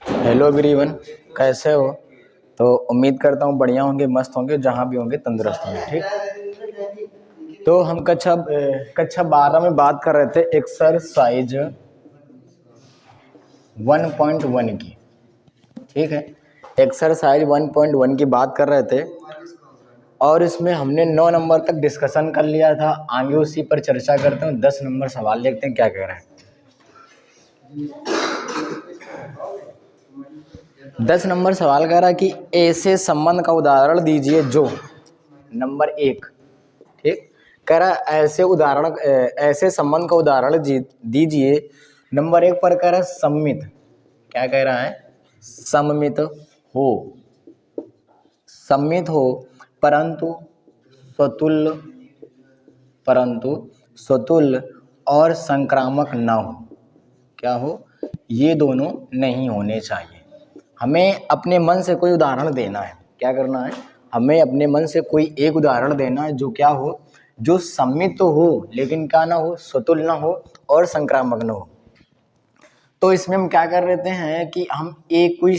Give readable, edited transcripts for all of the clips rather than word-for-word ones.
Hello everyone, कैसे हो? तो उम्मीद करता हूँ बढ़िया होंगे, मस्त होंगे, जहाँ भी होंगे तंदुरुस्त होंगे। ठीक, तो हम कक्षा 12 में बात कर रहे थे एक्सरसाइज 1.1 की। ठीक है, एक्सरसाइज 1.1 की बात कर रहे थे और इसमें हमने 9 नंबर तक डिस्कशन कर लिया था। आगे उसी पर चर्चा करते हैं। 10 नंबर सवाल देखते हैं क्या कह रहे हैं। 10 नंबर सवाल कह रहा है कि ऐसे संबंध का उदाहरण दीजिए जो नंबर 1। ठीक, कह रहा है ऐसे संबंध का उदाहरण दीजिए। नंबर 1 पर कह रहा है सममित। क्या कह रहा है? सममित हो, सममित हो परंतु स्वतुल्य और संक्रामक ना हो। क्या हो? ये दोनों नहीं होने चाहिए। हमें अपने मन से कोई उदाहरण देना है। क्या करना है? हमें अपने मन से कोई एक उदाहरण देना है जो क्या हो, जो सम्मित तो हो लेकिन क्या ना हो, स्वतुल्य ना हो और संक्रामक ना हो। तो इसमें हम क्या कर लेते हैं कि हम एक कोई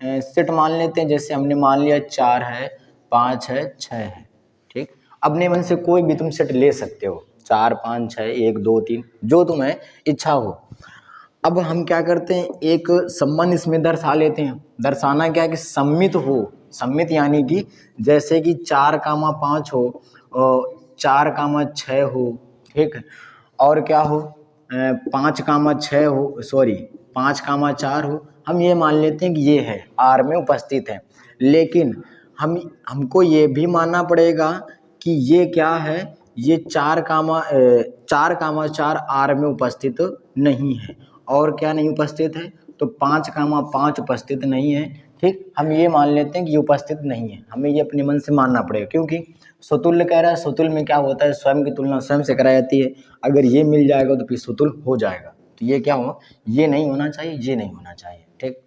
सेट मान लेते हैं। जैसे हमने मान लिया 4 है, 5 है, 6 है। ठीक, अपने मन से कोई भी तुम सेट ले सकते हो, 4, 5, 6, 1, 2, 3, जो तुम्हें इच्छा हो। अब हम क्या करते हैं, एक संबंध इसमें दर्शा लेते हैं। दर्शाना क्या है कि सम्मित हो। सम्मित यानी कि जैसे कि 4, 5 हो और 4, 6 हो। ठीक है, और क्या हो, 5, 6 हो, सॉरी 5, 4 हो। हम ये मान लेते हैं कि ये है, आर में उपस्थित है। लेकिन हमको ये भी मानना पड़ेगा कि ये क्या है, ये 4, 4 आर में उपस्थित नहीं है। और क्या नहीं उपस्थित है? तो 5, 5 उपस्थित नहीं है। ठीक, हम ये मान लेते हैं कि ये उपस्थित नहीं है। हमें ये अपने मन से मानना पड़ेगा, क्योंकि स्वतुल्य कह रहा है। स्वतुल्य में क्या होता है, स्वयं की तुलना स्वयं से कराई जाती है। अगर ये मिल जाएगा तो फिर स्वतुल्य हो जाएगा। तो ये क्या हो, ये नहीं होना चाहिए, ये नहीं होना चाहिए। ठीक,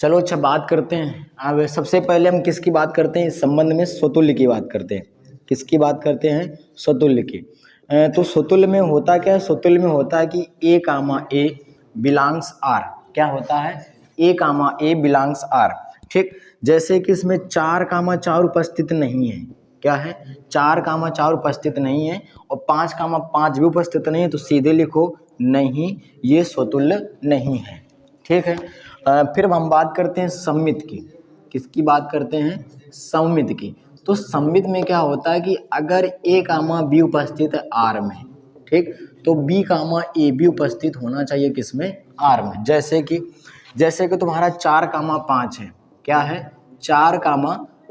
चलो अच्छा बात करते हैं। अब सबसे पहले हम किसकी बात करते हैं इस संबंध में? स्वतुल्य की बात करते हैं। किसकी बात करते हैं? स्वतुल्य की। तो स्वतुल्य में होता क्या है? स्वतुल्य में होता है कि A, बिलोंग्स आर। क्या होता है? A, belongs R. ठीक, जैसे कि इसमें 4, 4 उपस्थित नहीं है। क्या है? 4, 4 उपस्थित नहीं है और 5, 5 भी उपस्थित नहीं है। तो सीधे लिखो नहीं, ये स्वतुल्य नहीं है। ठीक है, फिर हम बात करते हैं सम्मित की। किसकी बात करते हैं? सम्मित की। तो सम्मित में क्या होता है कि अगर A, B उपस्थित है आर में, ठीक, तो B, A भी उपस्थित होना चाहिए किसमें? आर में। जैसे कि तुम्हारा 4, 5 है। क्या है? 4,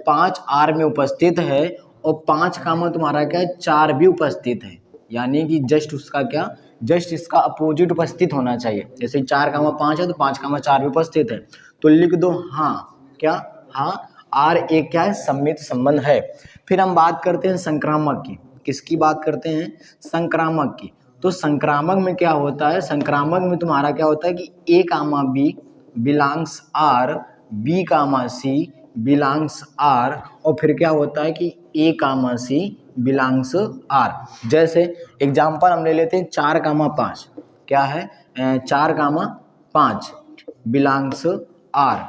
5 आर में उपस्थित है और 5, तुम्हारा क्या है? 4 भी उपस्थित है। यानी कि जस्ट उसका क्या, जस्ट इसका अपोजिट उपस्थित होना चाहिए। जैसे 4, 5 है तो 5, 4 भी उपस्थित है। तो लिख दो हाँ। क्या? हाँ, आर एक क्या है? सम्मित संबंध है। फिर हम बात करते हैं संक्रामक की। किसकी बात करते हैं? संक्रामक की। तो संक्रामक में क्या होता है? संक्रामक में तुम्हारा क्या होता है कि A, B belongs R, B, C belongs R, और फिर क्या होता है कि A, C बिलोंग्स आर। जैसे एग्जाम्पल हम ले लेते हैं 4, 5। क्या है? 4, 5 बिलोंग्स आर।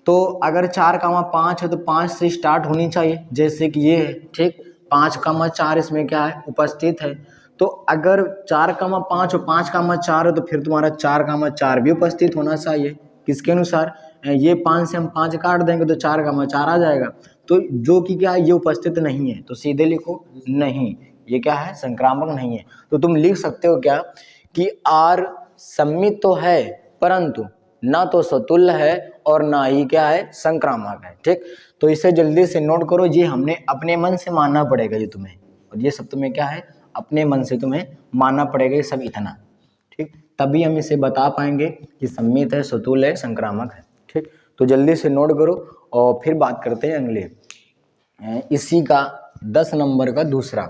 तो अगर 4, 5 है तो 5 से स्टार्ट होनी चाहिए, जैसे कि ये है। ठीक, 5, 4 इसमें क्या है? उपस्थित है। तो अगर 4, 5 और 5, 4 है तो फिर तुम्हारा 4, 4 भी उपस्थित होना चाहिए। किसके अनुसार? ये 5 से हम 5 काट देंगे तो 4, 4 आ जाएगा। तो जो कि क्या है, ये उपस्थित नहीं है। तो सीधे लिखो नहीं, ये क्या है? संक्रामक नहीं है। तो तुम लिख सकते हो क्या कि आर सम्मित तो है परंतु ना तो स्वतुल्य है और ना ही क्या है? संक्रामक है। ठीक, तो इसे जल्दी से नोट करो। ये हमने अपने मन से मानना पड़ेगा ये तुम्हें, और ये सब तुम्हें क्या है? अपने मन से तुम्हें मानना पड़ेगा ये सब इतना। ठीक, तभी हम इसे बता पाएंगे कि सम्मित है, स्वतुल्य है, संक्रामक है। ठीक, तो जल्दी से नोट करो और फिर बात करते हैं अगले इसी का 10 नंबर का दूसरा।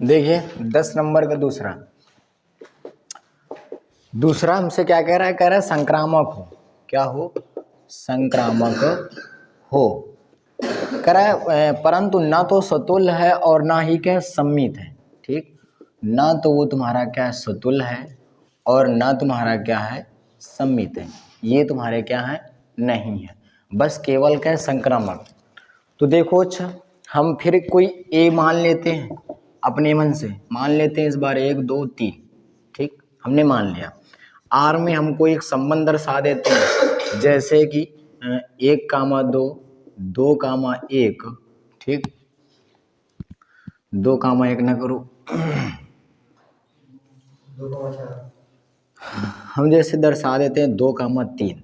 देखिए 10 नंबर का दूसरा, दूसरा हमसे क्या कह रहा है, कह रहा है संक्रामक हो, क्या हो, संक्रामक हो, कह रहा है परंतु ना तो सतुल्य है और ना ही क्या सम्मित है। ठीक, ना तो वो तुम्हारा क्या है सतुल्य है और ना तुम्हारा क्या है सम्मित है, ये तुम्हारे क्या है नहीं है, बस केवल क्या है संक्रामक। तो देखो अच्छा, हम फिर कोई ए मान लेते हैं, अपने मन से मान लेते हैं इस बार 1 2 3। ठीक, हमने मान लिया। आर में हमको एक संबंध दर्शा देते हैं, जैसे कि 1,2 2,1। ठीक, 2,1 ना करो, हम जैसे दर्शा देते हैं 2,3।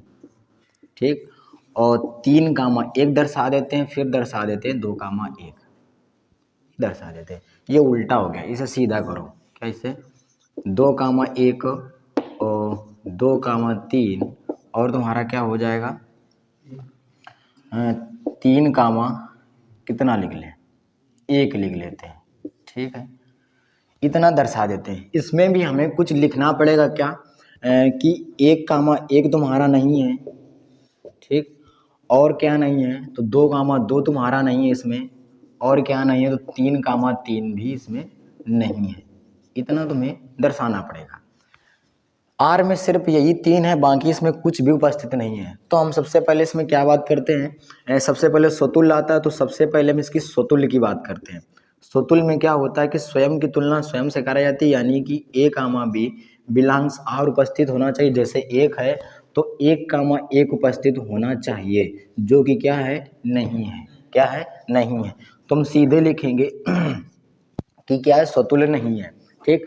ठीक, और 3,1 दर्शा देते हैं, फिर दर्शा देते हैं 2,1 दर्शा देते हैं। ये उल्टा हो गया, इसे सीधा करो। कैसे, 2,1 और 2,3 और तुम्हारा क्या हो जाएगा 3, कितना लिख लें 1 लिख लेते हैं। ठीक है, इतना दर्शा देते हैं। इसमें भी हमें कुछ लिखना पड़ेगा क्या कि 1,1 तुम्हारा नहीं है। ठीक, और क्या नहीं है तो 2,2 तुम्हारा नहीं है इसमें, और क्या नहीं है तो 3,3 भी इसमें नहीं है। इतना तुम्हें दर्शाना पड़ेगा। आर में सिर्फ यही 3 है, बाकी इसमें कुछ भी उपस्थित नहीं है। तो हम सबसे पहले इसमें क्या बात करते हैं, सबसे पहले स्वतुल्य आता है, तो सबसे पहले हम इसकी स्वतुल्य की बात करते हैं। स्वतुल्य में क्या होता है कि स्वयं की तुलना स्वयं से करा जाती है, यानी कि a, b बिलांग्स आर उपस्थित होना चाहिए। जैसे 1 है तो 1,1 उपस्थित होना चाहिए, जो कि क्या है नहीं है, क्या है नहीं है। तो हम सीधे लिखेंगे कि क्या है स्वतुल्य नहीं है। ठीक,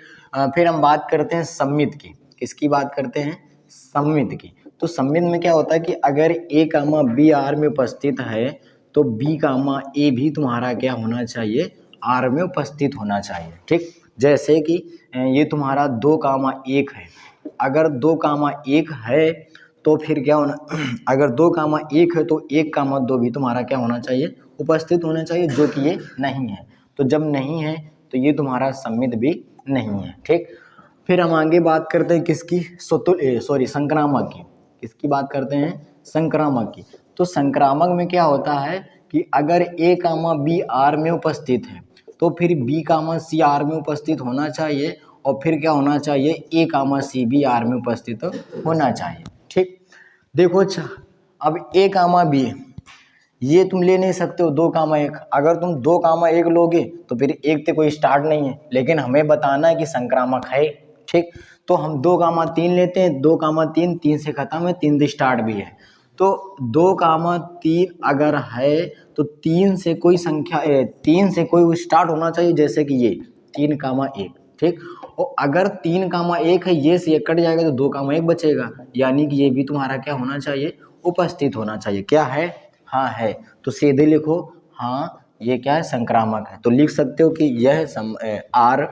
फिर हम बात करते हैं सम्मित की। किसकी बात करते हैं, सम्मित की। तो सम्मित में क्या होता है कि अगर a, b आर में उपस्थित है तो b, a भी तुम्हारा क्या होना चाहिए आर में उपस्थित होना चाहिए। ठीक, जैसे कि ये तुम्हारा 2,1 है, अगर 2,1 है तो फिर क्या होना अगर 2,1 है तो 1,2 भी तुम्हारा क्या होना चाहिए उपस्थित होना चाहिए, जो कि ये नहीं है। तो जब नहीं है तो ये तुम्हारा सम्मित भी नहीं है। ठीक, फिर हम आगे बात करते हैं किसकी, संक्रामक की। किसकी बात करते हैं, संक्रामक की। तो संक्रामक में क्या होता है कि अगर a, b आर में उपस्थित है तो फिर b, c आर में उपस्थित होना चाहिए, और फिर क्या होना चाहिए a, c भी आर में उपस्थित होना चाहिए। ठीक, देखो अच्छा, अब a, b ये तुम ले नहीं सकते हो 2,1। अगर तुम 2,1 लोगे तो फिर 1 से कोई स्टार्ट नहीं है, लेकिन हमें बताना है कि संक्रामक है। ठीक, तो हम 2,3 लेते हैं, 2,3 3 से खत्म है, 3 से स्टार्ट भी है। तो 2,3 अगर है तो 3 से कोई संख्या 3 से कोई स्टार्ट होना चाहिए, जैसे कि ये 3,1। ठीक, और अगर 3,1 है, ये से ये कट जाएगा तो 2,1 बचेगा, यानी कि ये भी तुम्हारा क्या होना चाहिए उपस्थित होना चाहिए। क्या है, हाँ है। तो सीधे लिखो हाँ ये क्या है संक्रामक है। तो लिख सकते हो कि यह आर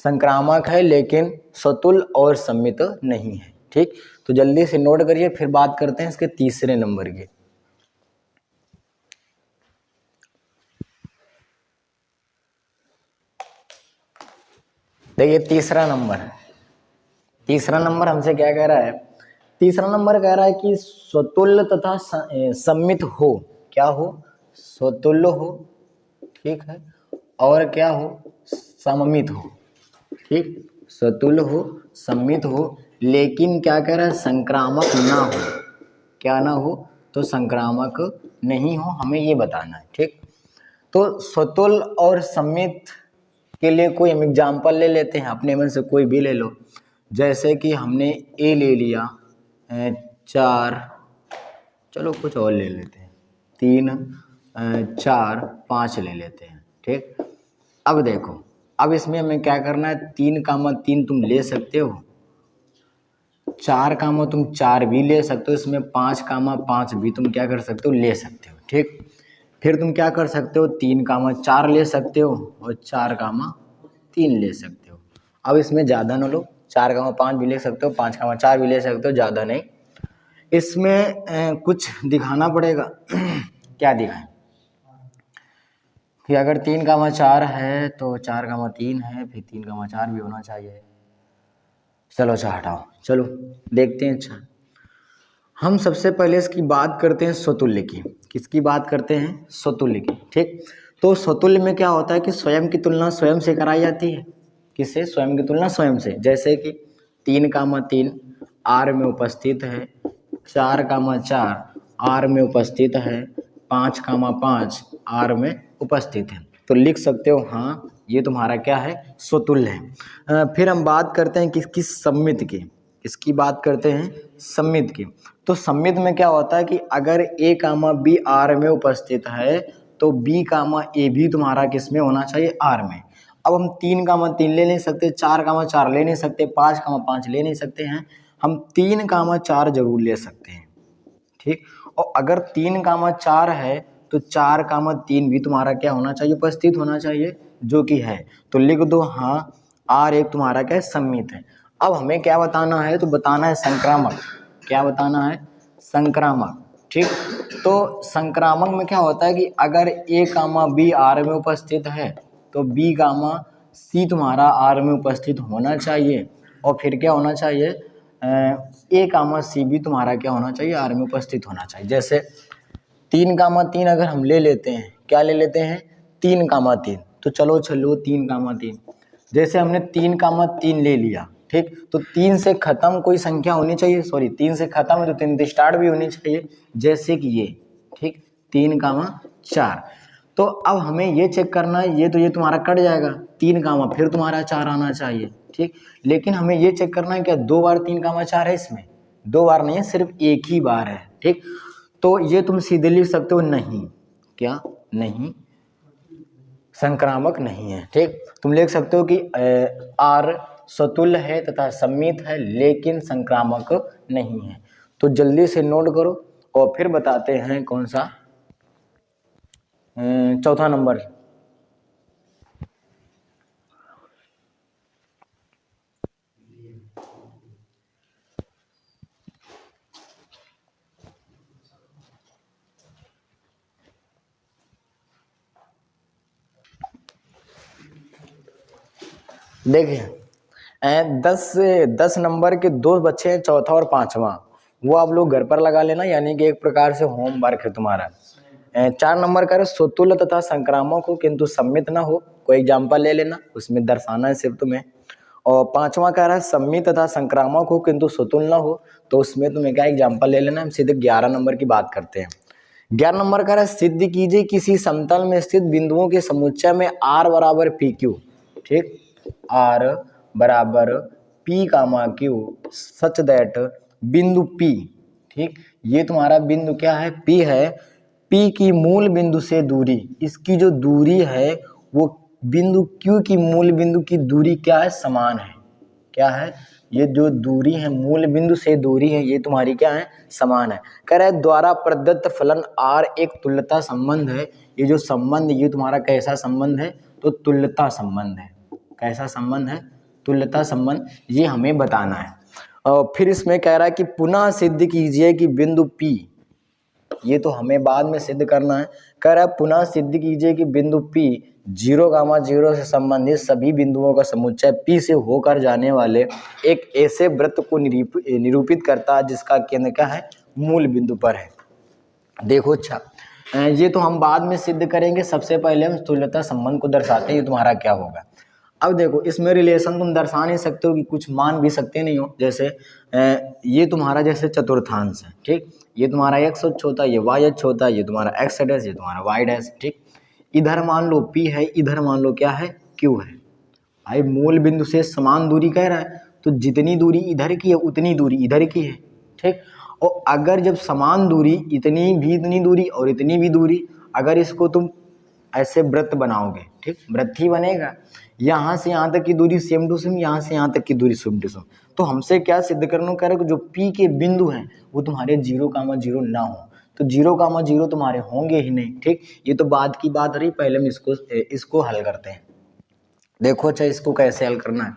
संक्रामक है, लेकिन सतुल्य और सम्मित नहीं है। ठीक, तो जल्दी से नोट करिए, फिर बात करते हैं इसके तीसरे नंबर की। देखिए तीसरा नंबर हमसे क्या कह रहा है, तीसरा नंबर कह रहा है कि स्वतुल्य तथा सम्मित हो। क्या हो, स्वतुल्य हो, ठीक है, और क्या हो सममित हो। ठीक, स्वतुल्य हो सम्मित हो, लेकिन क्या कह रहा है संक्रामक ना हो। क्या ना हो, तो संक्रामक नहीं हो, हमें ये बताना है। ठीक, तो स्वतुल्य और सम्मित के लिए कोई हम एग्जाम्पल ले लेते हैं, अपने मन से कोई भी ले लो। जैसे कि हमने ए ले लिया 4, चलो कुछ और ले लेते हैं 3 4 5 ले लेते हैं। ठीक, अब देखो, अब इसमें हमें क्या करना है, 3,3 तुम ले सकते हो, 4, तुम 4 भी ले सकते हो, इसमें 5,5 भी तुम क्या कर सकते हो ले सकते हो। ठीक, फिर तुम क्या कर सकते हो 3,4 ले सकते हो और 4,3 ले सकते हो। अब इसमें ज़्यादा ना लो, 4,5 भी ले सकते हो, 5,4 भी ले सकते हो, ज़्यादा नहीं। इसमें कुछ दिखाना पड़ेगा क्या दिखाएं कि अगर 3,4 है तो 4,3 है, फिर 3,4 भी होना चाहिए। चलो अच्छा हटाओ, चलो देखते हैं। अच्छा, हम सबसे पहले इसकी बात करते हैं स्वतुल्य की। किसकी बात करते हैं? स्वतुल्य की। ठीक, तो स्वतुल्य में क्या होता है कि स्वयं की तुलना स्वयं से कराई जाती है। किससे? स्वयं की तुलना स्वयं से। जैसे कि 3,3 आर में उपस्थित है, 4,4 आर में उपस्थित है, 5,5 आर में उपस्थित है। तो लिख सकते हो हाँ ये तुम्हारा क्या है? स्वतुल्य है। फिर हम बात करते हैं किसकी? सम्मित की। इसकी बात करते हैं सम्मित की। तो सम्मित में क्या होता है कि अगर ए कामा बी आर में उपस्थित है तो बी कामा ए भी तुम्हारा किस में होना चाहिए? आर में। अब हम 3,3 ले नहीं सकते, 4,4 ले नहीं सकते, 5,5 ले नहीं सकते हैं, हम 3,4 जरूर ले सकते हैं। ठीक, और अगर 3,4 है तो 4,3 भी तुम्हारा क्या होना चाहिए? उपस्थित होना चाहिए, जो कि है। तो लिख दो हाँ आर एक तुम्हारा क्या है? सम्मित है। अब हमें क्या बताना है? तो बताना है संक्रामक। क्या बताना है? संक्रामक। ठीक, तो संक्रामक में क्या होता है कि अगर ए कामा बी आर में उपस्थित है तो बी कामा सी तुम्हारा आर में उपस्थित होना चाहिए, और फिर क्या होना चाहिए? ए कामा सी भी तुम्हारा क्या होना चाहिए? आर में उपस्थित होना चाहिए। जैसे 3,3 अगर हम ले लेते हैं, क्या ले लेते हैं? 3,3, तो चलो 3,3। जैसे हमने 3,3 ले लिया, ठीक, तो 3 से खत्म कोई संख्या होनी चाहिए, सॉरी 3 से खत्म है तो 3 से स्टार्ट भी होनी चाहिए, जैसे कि ये। ठीक, 3,4। तो अब हमें ये चेक करना है, ये तुम्हारा कट जाएगा 3, फिर तुम्हारा 4 आना चाहिए। ठीक, लेकिन हमें ये चेक करना है क्या 2 बार 3,4 है इसमें? 2 बार नहीं है, सिर्फ एक ही बार है। ठीक, तो ये तुम सीधे लिख सकते हो नहीं, क्या नहीं, संक्रामक नहीं है। ठीक, तुम लिख सकते हो कि आर स्वतुल्य है तथा सम्मित है लेकिन संक्रामक नहीं है। तो जल्दी से नोट करो और फिर बताते हैं कौन सा? चौथा नंबर। देखिए 10 नंबर के 2 बच्चे हैं, चौथा और पांचवा, वो आप लोग घर पर लगा लेना, यानी कि एक प्रकार से होमवर्क है तुम्हारा। 4 नंबर का स्वतुल्य तथा संक्रामक हो किंतु सम्मित ना हो, कोई एग्जाम्पल ले लेना, उसमें दर्शाना है सिर्फ तुम्हें। और 5वां कह रहा है सम्मित तथा संक्रामक हो किंतु स्वतुल्य ना हो, तो उसमें तुम्हें क्या एग्जाम्पल ले लेना। हम सीधे 11 नंबर की बात करते हैं। 11 नंबर कह रहा है सिद्ध कीजिए किसी समतल में स्थित बिंदुओं के समुच्चय में आर बराबर पी क्यू। ठीक, आर बराबर P comma Q such that बिंदु पी। ठीक, ये तुम्हारा बिंदु क्या है? पी है। पी की मूल बिंदु से दूरी, इसकी जो दूरी है वो बिंदु क्यू की मूल बिंदु की दूरी क्या है? समान है। क्या है? ये जो दूरी है मूल बिंदु से दूरी है, ये तुम्हारी क्या है? समान है। कह रहा है द्वारा प्रदत्त फलन आर एक तुल्यता संबंध है। ये जो संबंध, ये तुम्हारा कैसा संबंध है? तो तुल्यता संबंध है। कैसा संबंध है? तुल्यता संबंध। ये हमें बताना है। और फिर इसमें कह रहा है कि पुनः सिद्ध कीजिए कि बिंदु P, ये तो हमें बाद में सिद्ध करना है। कह रहा है पुनः सिद्ध कीजिए कि बिंदु P 0,0 से संबंधित सभी बिंदुओं का समुच्चय P से होकर जाने वाले एक ऐसे वृत्त को निरूपित करता है जिसका केंद्र क्या है? मूल बिंदु पर है। देखो अच्छा, ये तो हम बाद में सिद्ध करेंगे, सबसे पहले हम तुल्यता संबंध को दर्शाते हैं, ये तुम्हारा क्या होगा। अब देखो इसमें रिलेशन तुम दर्शा नहीं सकते हो कि कुछ मान भी सकते नहीं हो। जैसे ये तुम्हारा जैसे चतुर्थांश है, ठीक, ये तुम्हारा x अक्ष होता है, ये y अक्ष होता है, ये तुम्हारा x डैश, ये तुम्हारा y डैश। ठीक, इधर मान लो P है, इधर मान लो क्या है? Q है। भाई मूल बिंदु से समान दूरी कह रहा है, तो जितनी दूरी इधर की है उतनी दूरी इधर की है। ठीक, और अगर जब समान दूरी, इतनी दूरी और इतनी भी दूरी, अगर इसको तुम ऐसे वृत्त बनाओगे, ठीक, वृत्त ही बनेगा। यहाँ से यहाँ तक की दूरी सेम टू सेम, यहाँ से यहाँ तक की दूरी सेम टू सेम। तो हमसे क्या सिद्ध करना कह रहे हो? जो P के बिंदु हैं वो तुम्हारे 0,0 ना हो, तो 0,0 तुम्हारे होंगे ही नहीं। ठीक, ये तो बाद की बात रही, पहले हम इसको हल करते हैं। देखो अच्छा, इसको कैसे हल करना है।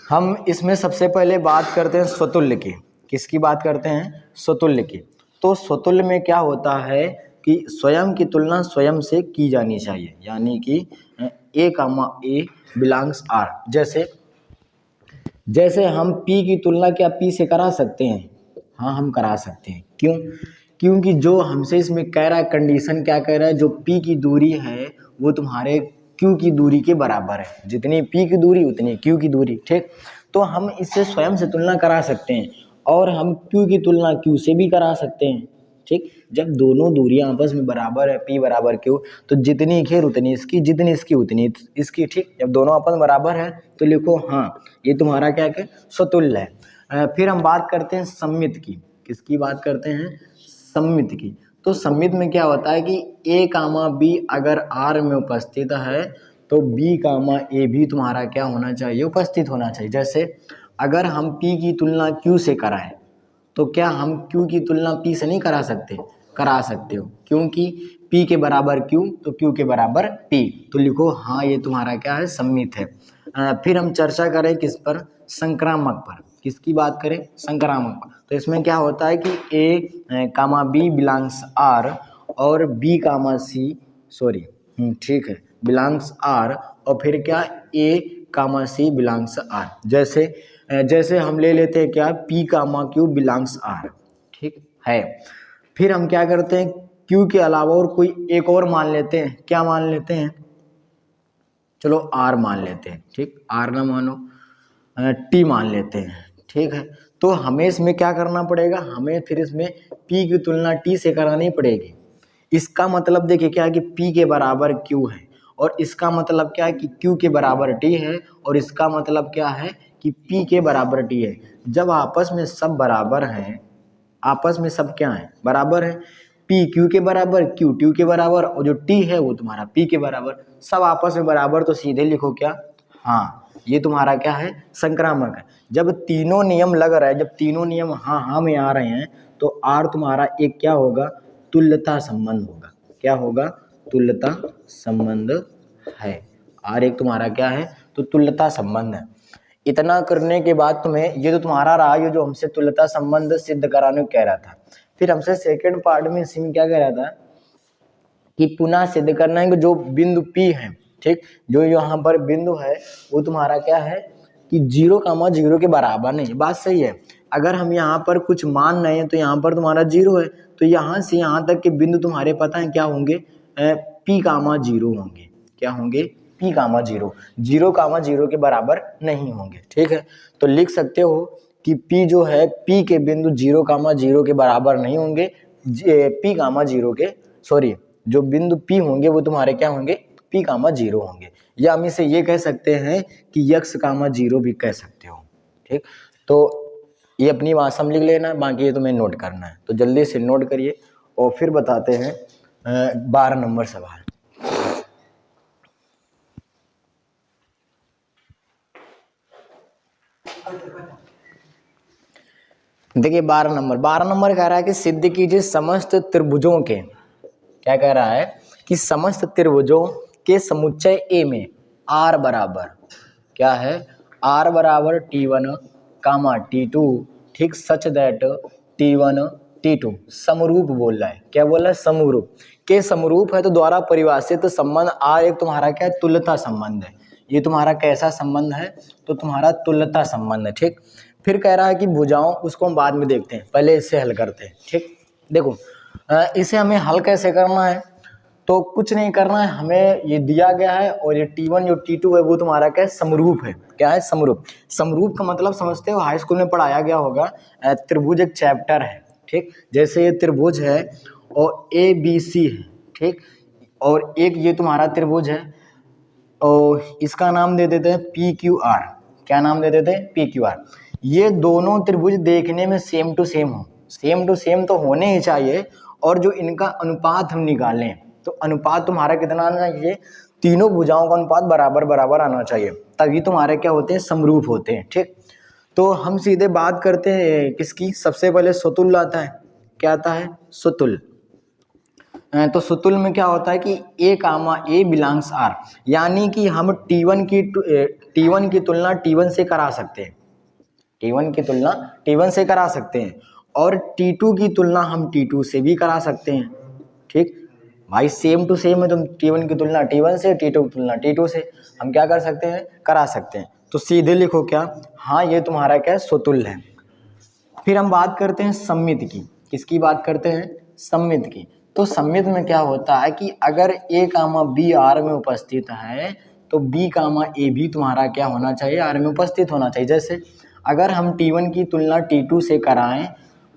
हम इसमें सबसे पहले बात करते हैं स्वतुल्य की। किसकी बात करते हैं? स्वतुल्य की। तो स्वतुल्य में क्या होता है कि स्वयं की तुलना स्वयं से की जानी चाहिए, यानी कि A, A बिलोंग्स R। जैसे जैसे हम P की तुलना क्या P से करा सकते हैं? हाँ, हम करा सकते हैं। क्यों? क्योंकि जो हमसे इसमें कह रहा है, कंडीशन क्या कह रहा है, जो P की दूरी है वो तुम्हारे Q की दूरी के बराबर है। जितनी P की दूरी उतनी Q की दूरी, ठीक। तो हम इससे स्वयं से तुलना करा सकते हैं और हम Q की तुलना Q से भी करा सकते हैं, ठीक। जब दोनों दूरियां आपस में बराबर है, P बराबर Q, तो जितनी घेर उतनी इसकी, जितनी इसकी उतनी इसकी, ठीक। जब दोनों आपस में बराबर है तो लिखो हाँ, ये तुम्हारा क्या है, स्वतुल्य है। फिर हम बात करते हैं सममित की। किसकी बात करते हैं? सममित की। तो सममित में क्या होता है कि A कामा B अगर R में उपस्थित है तो B कामा A भी तुम्हारा क्या होना चाहिए? उपस्थित होना चाहिए। जैसे अगर हम P की तुलना Q से कराएं तो क्या हम Q की तुलना P से नहीं करा सकते? करा सकते हो, क्योंकि P के बराबर Q तो Q के बराबर P। तो लिखो हाँ, ये तुम्हारा क्या है? सममित है। फिर हम चर्चा करें किस पर? संक्रामक पर। किसकी बात करें? संक्रामक पर। तो इसमें क्या होता है कि A comma B belongs R और B कामा C, सॉरी, ठीक है, बिलोंग्स R, और फिर क्या, A comma C belongs R। जैसे हम ले लेते हैं क्या, P comma Q belongs R, ठीक है। फिर हम क्या करते हैं, Q के अलावा और कोई एक और मान लेते हैं। क्या मान लेते हैं? चलो R मान लेते हैं, ठीक। R ना मानो, T मान लेते हैं, ठीक है। तो हमें इसमें क्या करना पड़ेगा? हमें फिर इसमें P की तुलना T से करानी पड़ेगी। इसका मतलब देखिए क्या है कि P के बराबर Q है, और इसका मतलब क्या है कि Q के बराबर T है, और इसका मतलब क्या है कि P के बराबर T है। जब आपस में सब बराबर हैं, आपस में सब क्या है? बराबर है। P Q के बराबर, Q T के बराबर, और जो T है वो तुम्हारा P के बराबर, सब आपस में बराबर, तो सीधे लिखो क्या, हाँ, ये तुम्हारा क्या है? संक्रामक है। जब तीनों नियम लग रहा है, जब तीनों नियम हाँ हाँ में आ रहे हैं, तो R तुम्हारा एक क्या होगा? तुल्यता संबंध होगा। क्या होगा? तुल्यता संबंध है। R एक तुम्हारा क्या है? तो तुल्यता संबंध है। इतना करने के बाद तुम्हें ये तो तुम्हारा रहा, ये जो हमसे तुल्यता संबंध सिद्ध कराने को कह रहा था। फिर हमसे सेकंड पार्ट में इसी में क्या कह रहा था कि पुनः सिद्ध करना है कि जो बिंदु P है, ठीक, जो यहाँ पर बिंदु है वो तुम्हारा क्या है कि 0,0 के बराबर नहीं। बात सही है। अगर हम यहाँ पर कुछ मान रहे हैं तो यहाँ पर तुम्हारा 0 है, तो यहाँ से यहाँ तक के बिंदु तुम्हारे पता है क्या होंगे? P,0 होंगे। क्या होंगे? P,0, 0,0 के बराबर नहीं होंगे, ठीक है। तो लिख सकते हो कि P जो है, P के बिंदु 0,0 के बराबर नहीं होंगे, P,0 के, सॉरी, जो बिंदु P होंगे वो तुम्हारे क्या होंगे? P,0 होंगे। या हम इसे ये कह सकते हैं कि x,0 भी कह सकते हो, ठीक। तो ये अपनी भाषा में लिख लेना, बाकी ये तुम्हें नोट करना है, तो जल्दी से नोट करिए और फिर बताते हैं 12 नंबर सवाल। देखिए 12 नंबर कह रहा है कि सिद्ध कीजिए समस्त त्रिभुजों के, क्या कह रहा है कि समस्त त्रिभुजों के समुच्चय A में R बराबर क्या है? R बराबर T1 कामा T2, ठीक, सच दैट T1 T2 समरूप बोल रहा है। क्या बोल रहा है? समरूप। के समरूप है तो द्वारा परिभाषित संबंध R एक तुम्हारा क्या है? तुल्यता संबंध है। ये तुम्हारा कैसा संबंध है? तो तुम्हारा तुल्यता संबंध है, ठीक। फिर कह रहा है कि भुजाओं, उसको हम बाद में देखते हैं, पहले इससे हल करते हैं, ठीक। देखो इसे हमें हल कैसे करना है, तो कुछ नहीं करना है, हमें ये दिया गया है और ये T1 जो T2 है वो तुम्हारा क्या है? समरूप है। क्या है? समरूप। समरूप का मतलब समझते हो, हाई स्कूल में पढ़ाया गया होगा। त्रिभुज एक चैप्टर है, ठीक। जैसे ये त्रिभुज है और ABC है, ठीक, और एक ये तुम्हारा त्रिभुज है और इसका नाम दे देते हैं PQR। क्या नाम दे देते हैं? PQR। ये दोनों त्रिभुज देखने में सेम टू सेम हो, सेम टू सेम तो होने ही चाहिए, और जो इनका अनुपात हम निकालें तो अनुपात तुम्हारा कितना आना चाहिए? तीनों भुजाओं का अनुपात बराबर बराबर आना चाहिए, तभी तुम्हारे क्या होते हैं? समरूप होते हैं, ठीक। तो हम सीधे बात करते हैं किसकी? सबसे पहले स्वतुल्य आता है। क्या आता है? स्वतुल्य। तो स्वतुल्य में क्या होता है कि A बिलोंग्स R, यानी कि हम T1 की तुलना T1 से करा सकते हैं, T1 की तुलना T1 से करा सकते हैं, और T2 की तुलना हम T2 से भी करा सकते हैं, ठीक भाई, सेम टू सेम है। तुम T1 की तुलना T1 से, T2 की तुलना T2 से हम क्या कर सकते हैं? करा सकते हैं। तो सीधे लिखो क्या, हाँ ये तुम्हारा क्या है, स्वतुल्य है। फिर हम बात करते हैं सममित की। किसकी बात करते हैं, सममित की। तो सममित में क्या होता है कि अगर a कामा b R में उपस्थित है तो b कामा a भी तुम्हारा क्या होना चाहिए, R में उपस्थित होना चाहिए। जैसे अगर हम T1 की तुलना T2 से कराएं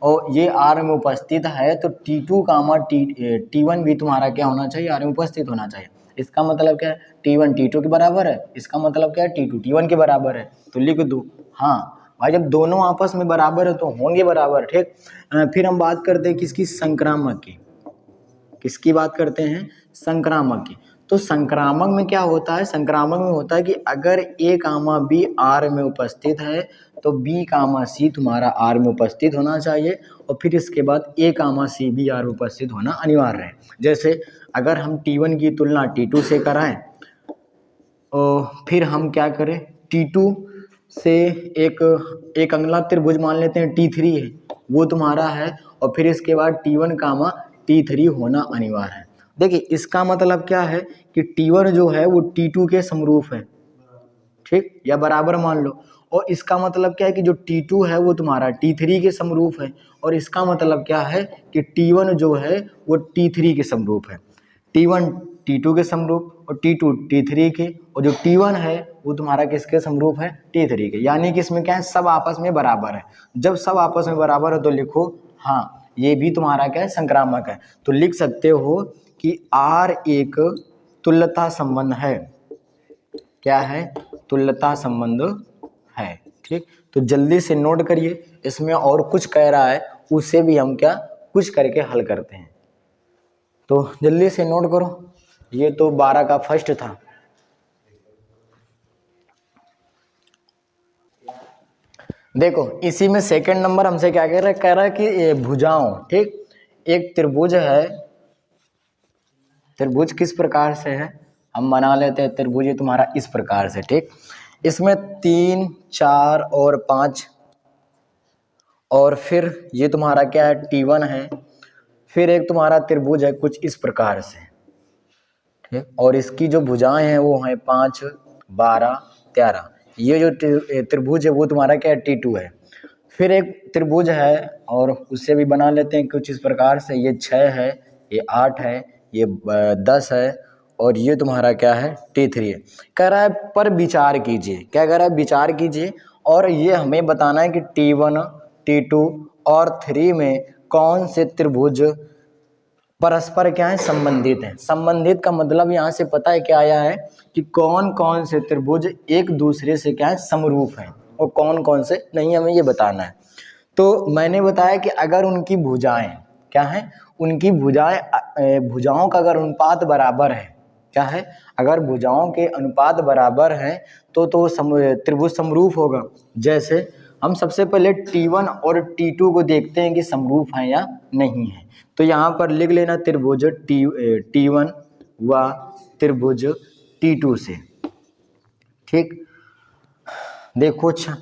और ये R में उपस्थित है तो T2 कामा T1 भी तुम्हारा क्या होना चाहिए, R में उपस्थित होना चाहिए। इसका मतलब क्या है, T1 T2 के बराबर है, इसका मतलब क्या है, T2 T1 के बराबर है। तो लिख दो हाँ भाई, जब दोनों आपस में बराबर है तो होंगे बराबर, ठीक। फिर हम बात करते हैं किसकी, संक्रामक की। किसकी बात करते हैं, संक्रामक की। तो संक्रामक में क्या होता है, संक्रामक में होता है कि अगर a कामा b R में उपस्थित है तो b कामा c तुम्हारा R में उपस्थित होना चाहिए, और फिर इसके बाद a कामा c भी R में उपस्थित होना अनिवार्य है। जैसे अगर हम T1 की तुलना T2 से कराएं और फिर हम क्या करें, T2 से एक अगला त्रिभुज मान लेते हैं T3 है, वो तुम्हारा है, और फिर इसके बाद T1 कामा T3 होना अनिवार्य है। देखिए इसका मतलब क्या है कि T1 जो है वो T2 के समरूप है, ठीक, या बराबर मान लो। और इसका मतलब क्या है कि जो T2 है वो तुम्हारा T3 के समरूप है, और इसका मतलब क्या है कि T1 जो है वो T3 के समरूप है। T1 T2 के समरूप और T2 T3 के, और जो T1 है वो तुम्हारा किसके समरूप है, T3 के। यानी कि इसमें क्या है, सब आपस में बराबर है। जब सब आपस में बराबर है तो लिखो हाँ ये भी तुम्हारा क्या है, संक्रामक है। तो लिख सकते हो कि R एक तुल्यता संबंध है। क्या है, तुल्यता संबंध है, ठीक। तो जल्दी से नोट करिए, इसमें और कुछ कह रहा है उसे भी हम क्या कुछ करके हल करते हैं। तो जल्दी से नोट करो, ये तो 12 का फर्स्ट था। देखो इसी में सेकंड नंबर हमसे क्या कह रहा है कि भुजाओं, ठीक। एक त्रिभुज है, त्रिभुज किस प्रकार से है, हम बना लेते हैं त्रिभुज ये तुम्हारा इस प्रकार से, ठीक। इसमें 3 4 और 5, और फिर ये तुम्हारा क्या है, T1 है। फिर एक तुम्हारा त्रिभुज है कुछ इस प्रकार से, ठीक। और इसकी जो भुजाएं हैं वो हैं 5 12 13। ये जो त्रिभुज है वो तुम्हारा क्या है, T2 है। फिर एक त्रिभुज है और उससे भी बना लेते हैं कुछ इस प्रकार से, ये 6 है, ये 8 है, ये 10 है, और ये तुम्हारा क्या है, T3 है। कह रहा है पर विचार कीजिए, क्या कह रहा है, विचार कीजिए, और ये हमें बताना है कि T1 T2 और 3 में कौन से त्रिभुज परस्पर क्या है, संबंधित है। संबंधित का मतलब यहाँ से पता है क्या आया है कि कौन कौन से त्रिभुज एक दूसरे से क्या है, समरूप है, और कौन कौन से नहीं, हमें ये बताना है। तो मैंने बताया कि अगर उनकी भुजाएं क्या है, उनकी भुजाओं का अगर अनुपात बराबर है, क्या है, अगर भुजाओं के अनुपात बराबर है तो त्रिभुज समरूप होगा। जैसे हम सबसे पहले T1 और T2 को देखते हैं कि समरूप है या नहीं है। तो यहाँ पर लिख लेना त्रिभुज T1 व त्रिभुज T2 से, ठीक। देखो अच्छा,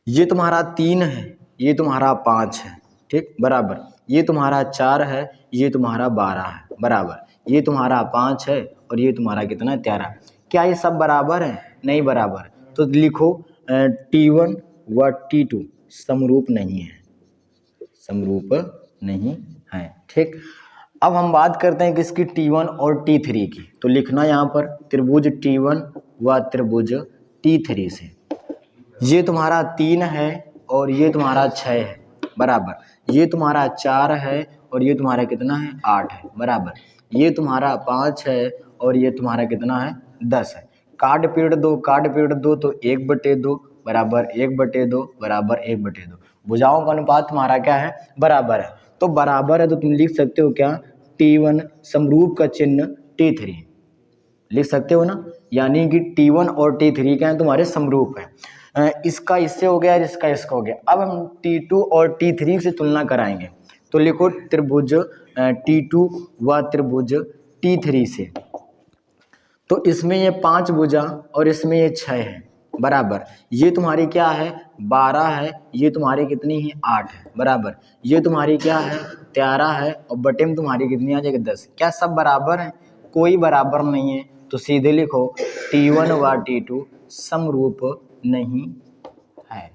ये तुम्हारा 3 है, ये तुम्हारा 5 है, ठीक, बराबर। ये तुम्हारा 4 है, ये तुम्हारा 12 है, बराबर। ये तुम्हारा 5 है और ये तुम्हारा कितना है, 13। क्या ये सब बराबर है, नहीं बराबर। तो लिखो T1 व T2 समरूप नहीं है, समरूप नहीं है, ठीक। अब हम बात करते हैं किसकी, T1 और T3 की। तो लिखना यहाँ पर त्रिभुज T1 व त्रिभुज T3 से। ये तुम्हारा 3 है और ये तुम्हारा 6 है, बराबर। ये तुम्हारा 4 है और ये तुम्हारा कितना है, 8 है, बराबर। ये तुम्हारा 5 है और ये तुम्हारा कितना है, 10 है। काट पीट दो, काट पीट दो, तो 1/2 बराबर 1/2 बराबर 1/2। भुजाओं का अनुपात तुम्हारा क्या है, बराबर है। तो बराबर है तो तुम लिख सकते हो क्या, T1 समरूप का चिन्ह T3 लिख सकते हो ना। यानी कि T1 और T3 क्या है, तुम्हारे समरूप है। इसका इससे हो गया, इसका इसका हो गया। अब हम T2 और T3 से तुलना कराएंगे। तो लिखो त्रिभुज T2 व त्रिभुज T3 से। तो इसमें ये 5 भुजा और इसमें ये 6 है, बराबर। ये तुम्हारी क्या है, 12 है, ये तुम्हारी कितनी है, 8 है, बराबर। ये तुम्हारी क्या है, 13 है, और बटे में तुम्हारी कितनी आ जाएगी, 10। क्या सब बराबर है, कोई बराबर नहीं है। तो सीधे लिखो T1 व T2 समरूप नहीं है।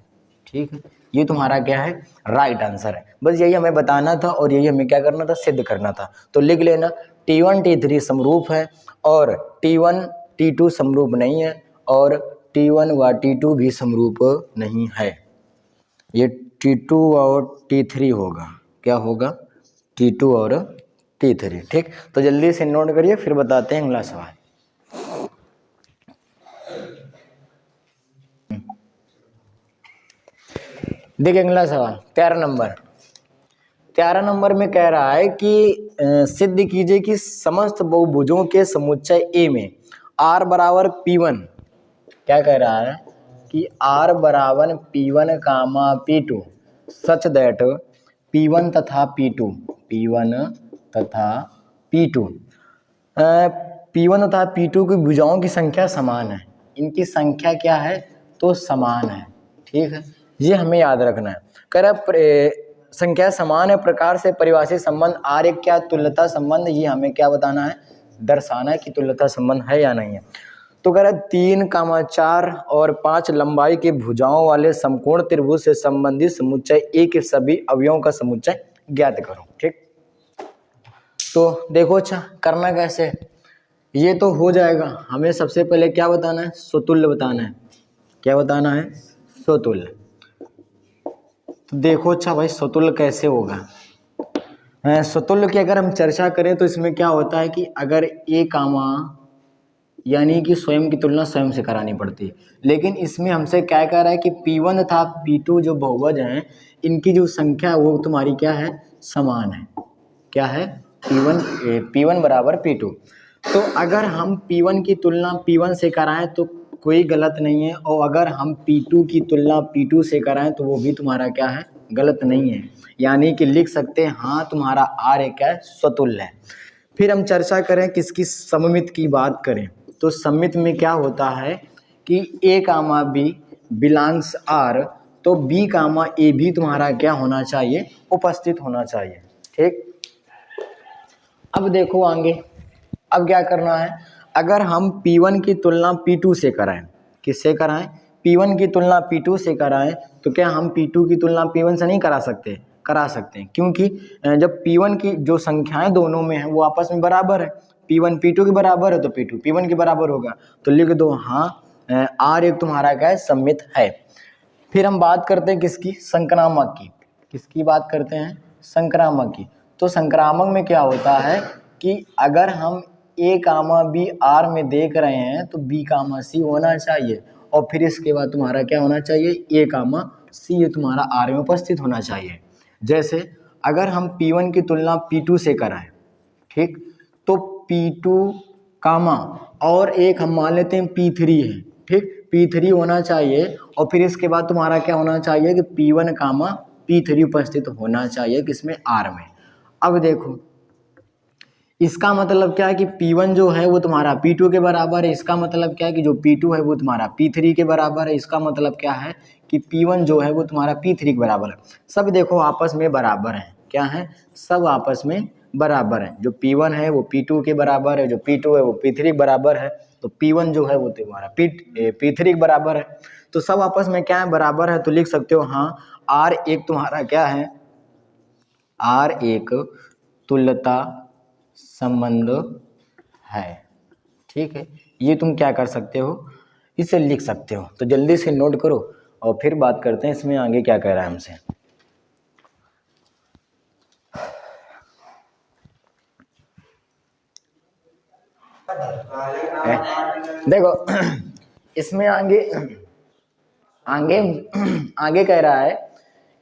ठीक है, ये तुम्हारा क्या है, राइट आंसर है। बस यही हमें बताना था और यही हमें क्या करना था, सिद्ध करना था। तो लिख लेना T1 T3 समरूप है और T1 T2 समरूप नहीं है और T1 व T2 भी समरूप नहीं है। ये T2 और T3 होगा, क्या होगा, T2 और T3। ठीक, तो जल्दी से नोट करिए, फिर बताते हैं अगला सवाल। देखिए अगला सवाल 13 नंबर में कह रहा है कि सिद्ध कीजिए कि समस्त बहुभुजों के समुच्चय ए में r बराबर P1, क्या कह रहा है कि r बराबर P1 comma P2 such that P1 तथा P2 P1 तथा P2 की भुजाओं की संख्या समान है। इनकी संख्या क्या है, तो समान है। ठीक है, ये हमें याद रखना है। कह रहा संख्या समान है प्रकार से परिभाषित संबंध आर एक क्या तुल्यता संबंध, ये हमें क्या बताना है, दर्शाना है कि तुल्यता संबंध है या नहीं है। तो कह रहा 3, 4 और 5 लंबाई के भुजाओं वाले समकोण त्रिभुज से संबंधित समुच्चय ए के सभी अवयवों का समुच्चय ज्ञात करो। ठीक, तो देखो अच्छा करना कैसे, ये तो हो जाएगा। हमें सबसे पहले क्या बताना है, स्वतुल्य बताना है। क्या बताना है, स्वतुल्य। तो देखो अच्छा भाई स्वतुल्य कैसे होगा, स्वतुल्य की अगर हम चर्चा करें तो इसमें क्या होता है कि अगर ए कामा यानी कि स्वयं की तुलना स्वयं से करानी पड़ती है, लेकिन इसमें हमसे क्या कह रहा है कि P1 तथा P2 जो बहुभुज हैं इनकी जो संख्या है वो तुम्हारी क्या है, समान है। क्या है, P1 बराबर P2। तो अगर हम P1 की तुलना P1 से कराएं तो कोई गलत नहीं है, और अगर हम P2 की तुलना P2 से कराएं तो वो भी तुम्हारा क्या है, गलत नहीं है। यानी कि लिख सकते हैं हाँ तुम्हारा R एक क्या है, स्वतुल्य है। फिर हम चर्चा करें किसकी, सममित की बात करें तो सममित में क्या होता है कि A comma B belongs R, तो B कामा A भी तुम्हारा क्या होना चाहिए, उपस्थित होना चाहिए। ठीक, अब देखो आगे, अब क्या करना है, अगर हम P1 की तुलना P2 से कराएं, किससे कराएं, P1 की तुलना P2 से कराएं, तो क्या हम P2 की तुलना P1 से नहीं करा सकते, करा सकते हैं, क्योंकि जब P1 की जो संख्याएं दोनों में है वो आपस में बराबर है, P1 P2 के बराबर है तो P2 P1 के बराबर होगा। तो लिख दो हाँ R एक तुम्हारा क्या है, सममित है। फिर हम बात करते हैं किसकी, संक्रामक की। किसकी बात करते हैं, संक्रामक की। तो संक्रामक में क्या होता है कि अगर हम A कामा B R में देख रहे हैं तो B कामा C होना चाहिए, और फिर इसके बाद तुम्हारा क्या होना चाहिए, A कामा C ये तुम्हारा R में उपस्थित होना चाहिए। जैसे अगर हम P1 की तुलना P2 से कराएं, ठीक, तो P2 कामा और एक हम मान लेते हैं P3 है। ठीक, P3 होना चाहिए, और फिर इसके बाद तुम्हारा क्या होना चाहिए कि P1 कामा P3 उपस्थित होना चाहिए किसमें, R में। अब देखो इसका मतलब क्या है कि P1 जो है वो तुम्हारा P2 के बराबर है। इसका मतलब क्या है कि जो P2 है वो तुम्हारा P3 के बराबर है। इसका मतलब क्या है कि P1 जो है वो तुम्हारा P3 के बराबर है। सब देखो आपस में बराबर है, क्या है, सब आपस में बराबर है। जो P1 है वो P2 के बराबर है, जो P2 है वो P3 के बराबर है, तो P1 जो है वो तुम्हारा P3 के बराबर है। तो सब आपस में क्या है, बराबर है। तो लिख सकते हो हाँ R एक तुम्हारा क्या है, R एक तुल्यता संबंध है। ठीक है, ये तुम क्या कर सकते हो, इसे लिख सकते हो। तो जल्दी से नोट करो और फिर बात करते हैं इसमें आगे क्या कह रहा है हमसे। देखो इसमें आगे आगे आगे कह रहा है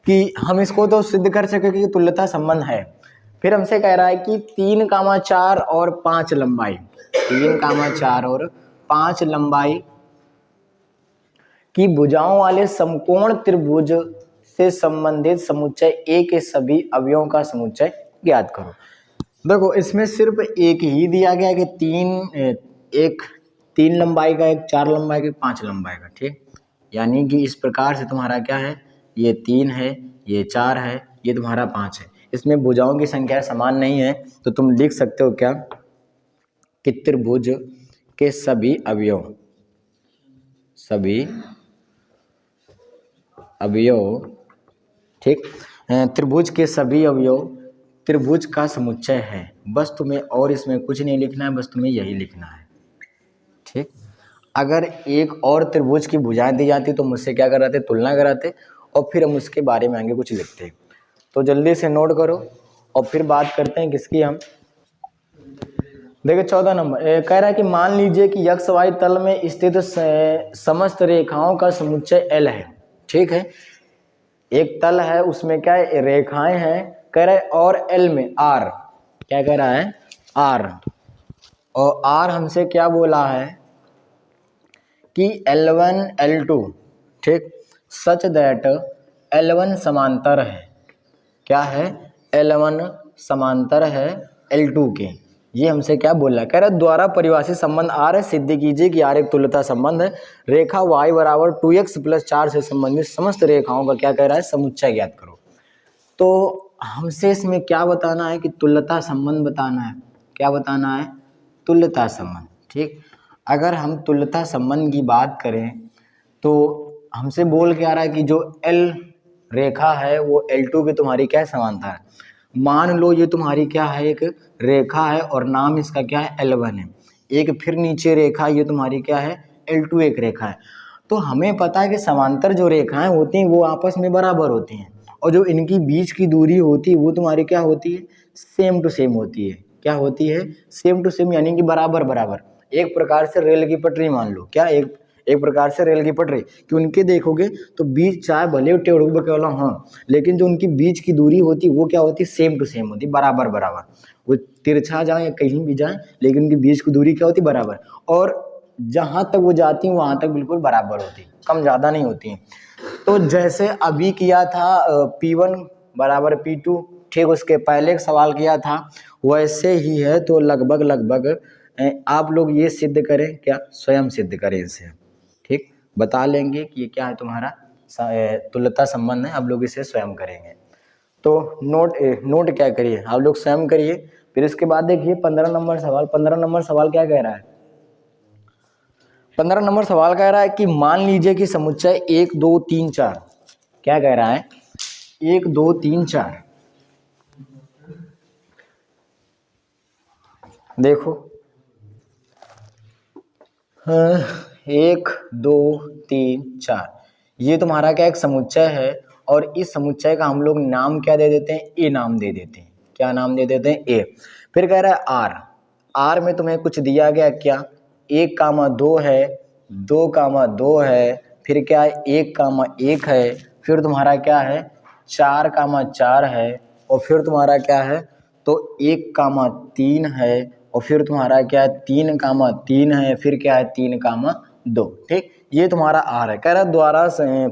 कि हम इसको तो सिद्ध कर सके कि तुल्यता संबंध है। फिर हमसे कह रहा है कि 3, 4 और 5 लंबाई, 3, 4 और 5 लंबाई की भुजाओं वाले समकोण त्रिभुज से संबंधित समुच्चय ए के सभी अवयवों का समुच्चय ज्ञात करो। देखो इसमें सिर्फ एक ही दिया गया कि 3 लंबाई का, एक 4 लंबाई का, 5 लंबाई का। ठीक, यानी कि इस प्रकार से तुम्हारा क्या है, ये 3 है, ये 4 है, ये तुम्हारा 5 है। इसमें भुजाओं की संख्या समान नहीं है, तो तुम लिख सकते हो क्या कि त्रिभुज के सभी अवयव अवयव, ठीक, त्रिभुज के सभी अवयव त्रिभुज का समुच्चय है। बस तुम्हें और इसमें कुछ नहीं लिखना है, बस तुम्हें यही लिखना है, ठीक। अगर एक और त्रिभुज की भुजाएं दी जाती तो मुझसे क्या कराते, तुलना कराते, और फिर हम उसके बारे में आगे कुछ लिखते। तो जल्दी से नोट करो और फिर बात करते हैं किसकी हम। देखिए 14 नंबर कह रहा है कि मान लीजिए कि एक्स वाई तल में स्थित समस्त रेखाओं का समुच्चय L है, ठीक है। एक तल है उसमें क्या है, रेखाएं हैं, कह रहा है और L में R, क्या कह रहा है, R, और R हमसे क्या बोला है कि L1 L2, ठीक, सच दैट L1 समांतर है, क्या है, L1 समांतर है L2 के। ये हमसे क्या बोल रहा है, कह रहा है द्वारा परिभाषित संबंध R है, सिद्ध कीजिए कि R एक तुल्यता संबंध है। रेखा y बराबर 2x + 4 से संबंधित समस्त रेखाओं का क्या कह रहा है, समुच्चय ज्ञात करो। तो हमसे इसमें क्या बताना है कि तुल्यता संबंध बताना है। क्या बताना है, तुल्यता संबंध, ठीक। अगर हम तुल्यता संबंध की बात करें तो हमसे बोल के आ रहा है कि जो L रेखा है वो L2 की तुम्हारी क्या है, समांतर है। मान लो ये तुम्हारी क्या है, एक रेखा है और नाम इसका क्या है, L1 है। एक फिर नीचे रेखा, ये तुम्हारी क्या है, L2 एक रेखा है। तो हमें पता है कि समांतर जो रेखाएं होती हैं वो आपस में बराबर होती हैं, और जो इनकी बीच की दूरी होती है वो तुम्हारी क्या होती है, सेम टू सेम होती है। क्या होती है, सेम टू सेम, यानी कि बराबर बराबर। एक प्रकार से रेल की पटरी मान लो, क्या, एक प्रकार से रेल की पटरी, कि उनके देखोगे तो बीच चाहे भले टेढ़ बकेला, हाँ, लेकिन जो उनकी बीच की दूरी होती वो क्या होती, सेम टू सेम होती, बराबर बराबर। वो तिरछा जाए या कहीं भी जाए लेकिन उनकी बीच की दूरी क्या होती, बराबर। और जहाँ तक वो जाती हैं वहाँ तक बिल्कुल बराबर होती, कम ज़्यादा नहीं होती हैं। तो जैसे अभी किया था P1 बराबर P2, ठीक, उसके पहले एक सवाल किया था, वैसे ही है। तो लगभग लगभग आप लोग ये सिद्ध करें, क्या, स्वयं सिद्ध करें इसे, ठीक, बता लेंगे कि ये क्या है, तुम्हारा तुल्यता संबंध है। आप लोग इसे स्वयं करेंगे। तो नोट क्या करिए, आप लोग स्वयं करिए। फिर इसके बाद देखिए 15 नंबर सवाल। 15 नंबर सवाल क्या कह रहा है, 15 नंबर सवाल कह रहा है कि मान लीजिए कि समुच्चय 1 2 3 4, क्या कह रहा है, 1 2 3 4, देखो 1 2 3 4, ये तुम्हारा क्या एक समुच्चय है, और इस समुच्चय का हम लोग नाम क्या दे देते हैं, ए नाम दे देते हैं। क्या नाम दे देते हैं, ए। फिर कह रहा है आर, आर में तुम्हें कुछ दिया गया, क्या, 1,2 है, 2,2 है, फिर क्या है 1,1 है, फिर तुम्हारा क्या है 4,4 है, और फिर तुम्हारा क्या है तो 1,3 है, और फिर तुम्हारा क्या है 3,3 है, फिर क्या है 3,2, ठीक। ये तुम्हारा आर है। कह रहा द्वारा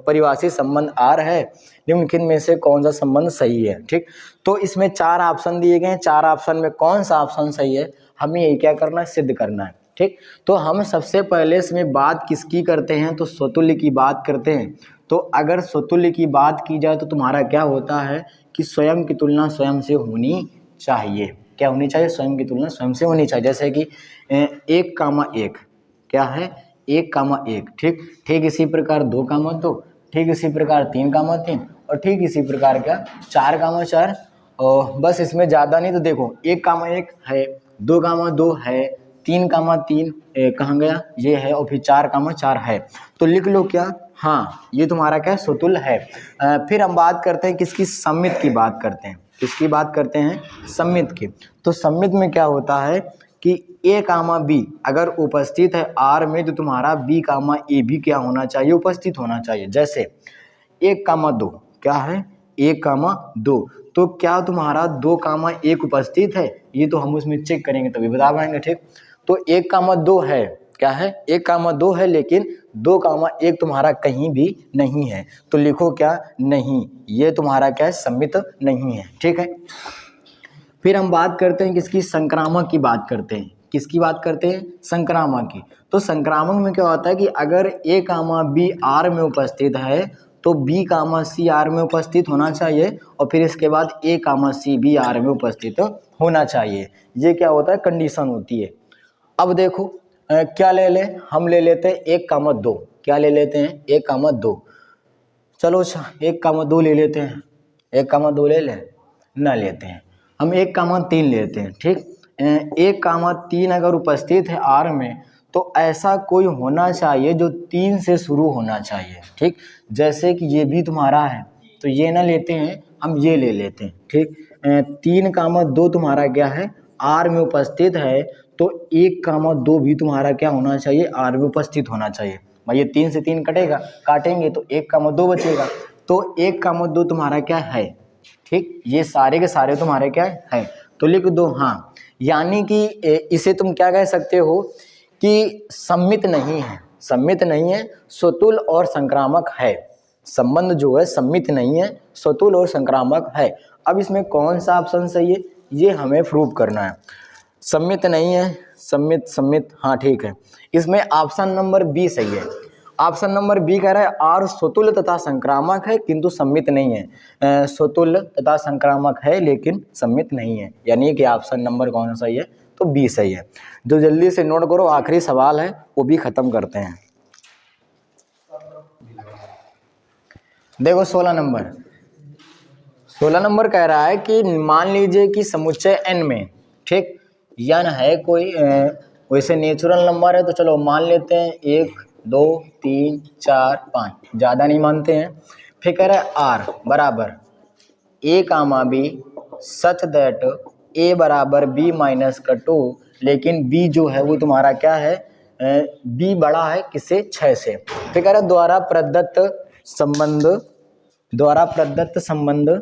परिभाषित संबंध आर है, निम्नलिखित में से कौन सा संबंध सही है, ठीक। तो इसमें 4 ऑप्शन दिए गए हैं, 4 ऑप्शन में कौन सा ऑप्शन सही है, हमें ये क्या करना है, सिद्ध करना है, ठीक। तो हम सबसे पहले इसमें बात किसकी करते हैं, तो स्वतुल्य की बात करते हैं। तो अगर स्वतुल्य की बात की जाए तो तुम्हारा क्या होता है कि स्वयं की तुलना स्वयं से होनी चाहिए। क्या होनी चाहिए, स्वयं की तुलना स्वयं से होनी चाहिए। जैसे कि 1,1 क्या है, 1,1, ठीक। ठीक इसी प्रकार 2,2, ठीक इसी प्रकार 3,3, और ठीक इसी प्रकार क्या 4,4। और बस इसमें ज़्यादा नहीं। तो देखो 1,1 है, 2,2 है, 3,3 कहाँ गया, ये है, और फिर 4,4 है। तो लिख लो क्या, हाँ, ये तुम्हारा क्या स्वतुल्य है। फिर हम बात करते हैं किसकी, सम्मित की बात करते हैं। किसकी बात करते हैं, सम्मित की। तो सम्मित में क्या होता है कि A, B अगर उपस्थित है R में तो तुम्हारा B, A भी क्या होना चाहिए, उपस्थित होना चाहिए। जैसे 1,2 क्या है, 1,2, तो क्या तुम्हारा 2,1 उपस्थित है, ये तो हम उसमें चेक करेंगे तभी बता पाएंगे, ठीक। तो 1,2 है, क्या है 1,2 है, लेकिन 2,1 तुम्हारा कहीं भी नहीं है। तो लिखो क्या, नहीं, ये तुम्हारा क्या है, सम्मित नहीं है, ठीक है। फिर हम बात करते हैं किसकी, संक्रामक की बात करते हैं। किसकी बात करते हैं, संक्रामक की। तो संक्रामक में क्या होता है कि अगर A, B R में उपस्थित है तो B, C R में उपस्थित होना चाहिए, और फिर इसके बाद A, C B R में उपस्थित होना चाहिए। ये क्या होता है, कंडीशन होती है। अब देखो क्या ले ले, हम ले लेते हैं 1,2, क्या ले लेते हैं 1,2। चलो 1,2 ले लेते हैं, 1,2 ले लें, ना लेते हैं, हम 1,3 लेते हैं। ठीक, 1,3 अगर उपस्थित है R में तो ऐसा कोई होना चाहिए जो 3 से शुरू होना चाहिए। ठीक, जैसे कि ये भी तुम्हारा है तो ये ना लेते हैं, हम ये ले लेते हैं। ठीक, 3,2 तुम्हारा क्या है, R में उपस्थित है, तो 1,2 भी तुम्हारा क्या होना चाहिए, R में उपस्थित होना चाहिए। भाई ये 3 से 3 कटेगा, काटेंगे तो 1,2 बचेगा, तो 1,2 तुम्हारा क्या है। ठीक, ये सारे के सारे तुम्हारे क्या है, तो लिख दो हाँ। यानी कि इसे तुम क्या कह सकते हो कि सम्मित नहीं है, सम्मित नहीं है, स्वतुल और संक्रामक है। संबंध जो है सम्मित नहीं है, स्वतुल और संक्रामक है। अब इसमें कौन सा ऑप्शन सही है ये हमें प्रूव करना है। सम्मित नहीं है, सम्मित हाँ ठीक है, इसमें ऑप्शन नंबर बी सही है। ऑप्शन नंबर बी कह रहा है आर स्वतुल तथा संक्रामक है किंतु सम्मित नहीं है। स्वतुल तथा संक्रामक है लेकिन सम्मित नहीं है, यानी कि ऑप्शन नंबर कौन सा सही है, तो बी सही है। जो जल्दी से नोट करो, आखिरी सवाल है वो भी खत्म करते हैं। देखो 16 नंबर कह रहा है कि मान लीजिए कि समुच्चय n में, ठीक, n है कोई वैसे नेचुरल नंबर है तो चलो मान लेते हैं 1 2 3 4 5, ज़्यादा नहीं मानते हैं। फिर कह रहा है r बराबर a, b such that a बराबर b माइनस का 2, लेकिन b जो है वो तुम्हारा क्या है, b बड़ा है किससे, 6 से। फिर कह रहा है द्वारा प्रदत्त संबंध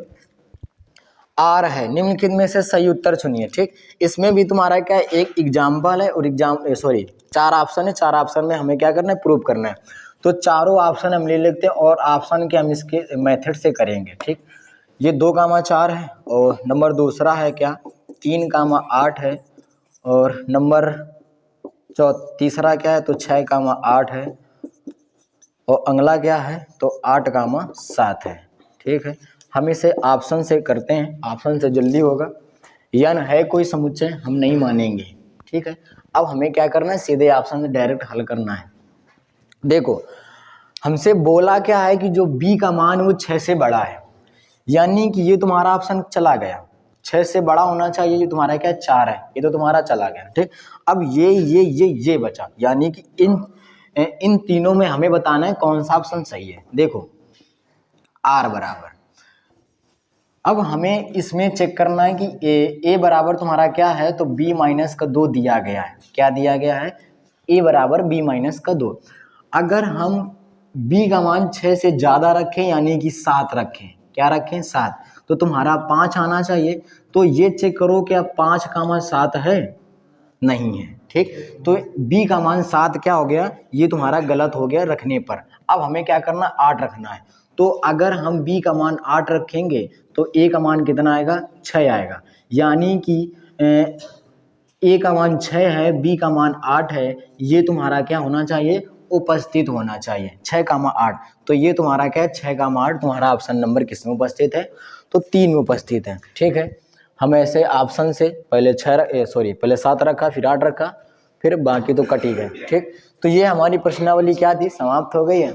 आर है, निम्नलिखित में से सही उत्तर चुनिए। ठीक, इसमें भी तुम्हारा क्या है, एक एग्जाम्पल है और 4 ऑप्शन है, 4 ऑप्शन में हमें क्या करना है, प्रूव करना है। तो चारों ऑप्शन हम ले लेते हैं और ऑप्शन के हम इसके मेथड से करेंगे। ठीक, ये 2,4 है और नंबर दूसरा है क्या 3,8 है और नंबर तीसरा क्या है तो 6,8 है और अगला क्या है तो 8,7 है। ठीक है, हम इसे ऑप्शन से करते हैं, ऑप्शन से जल्दी होगा। यन है कोई समुच्चय, हम नहीं मानेंगे। ठीक है, अब हमें क्या करना है, सीधे ऑप्शन से डायरेक्ट हल करना है। देखो हमसे बोला क्या है कि जो b का मान वो 6 से बड़ा है, यानी कि ये तुम्हारा ऑप्शन चला गया, 6 से बड़ा होना चाहिए, ये तुम्हारा क्या 4 है, ये तो तुम्हारा चला गया। ठीक, अब ये बचा, यानी कि इन तीनों में हमें बताना है कौन सा ऑप्शन सही है। देखो r बराबर, अब हमें इसमें चेक करना है कि a बराबर तुम्हारा क्या है तो b माइनस का 2 दिया गया है। क्या दिया गया है, a बराबर b माइनस का 2। अगर हम b का मान 6 से ज़्यादा रखें यानी कि 7 रखें, क्या रखें 7, तो तुम्हारा 5 आना चाहिए। तो ये चेक करो क्या 5,7 है, नहीं है। ठीक, तो b का मान 7 क्या हो गया, ये तुम्हारा गलत हो गया रखने पर। अब हमें क्या करना, 8 रखना है। तो अगर हम b का मान 8 रखेंगे तो a का मान कितना आएगा, 6 आएगा। यानी कि a का मान 6 है, b का मान 8 है, ये तुम्हारा क्या होना चाहिए, उपस्थित होना चाहिए। 6,8, तो ये तुम्हारा क्या है 6,8 तुम्हारा ऑप्शन नंबर किस में उपस्थित है, तो 3 में उपस्थित है। ठीक है, हम ऐसे ऑप्शन से पहले 7 रखा, फिर 8 रखा, फिर बाकी तो कट ही गए। ठीक, तो ये हमारी प्रश्नावली क्या थी, समाप्त हो गई है।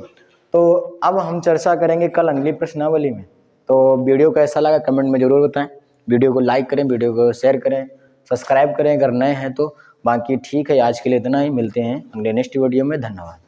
तो अब हम चर्चा करेंगे कल अगली प्रश्नावली में। तो वीडियो कैसा लगा कमेंट में ज़रूर बताएं, वीडियो को लाइक करें, वीडियो को शेयर करें, सब्सक्राइब करें अगर नए हैं तो। बाकी ठीक है, आज के लिए इतना ही, मिलते हैं अगले नेक्स्ट वीडियो में। धन्यवाद।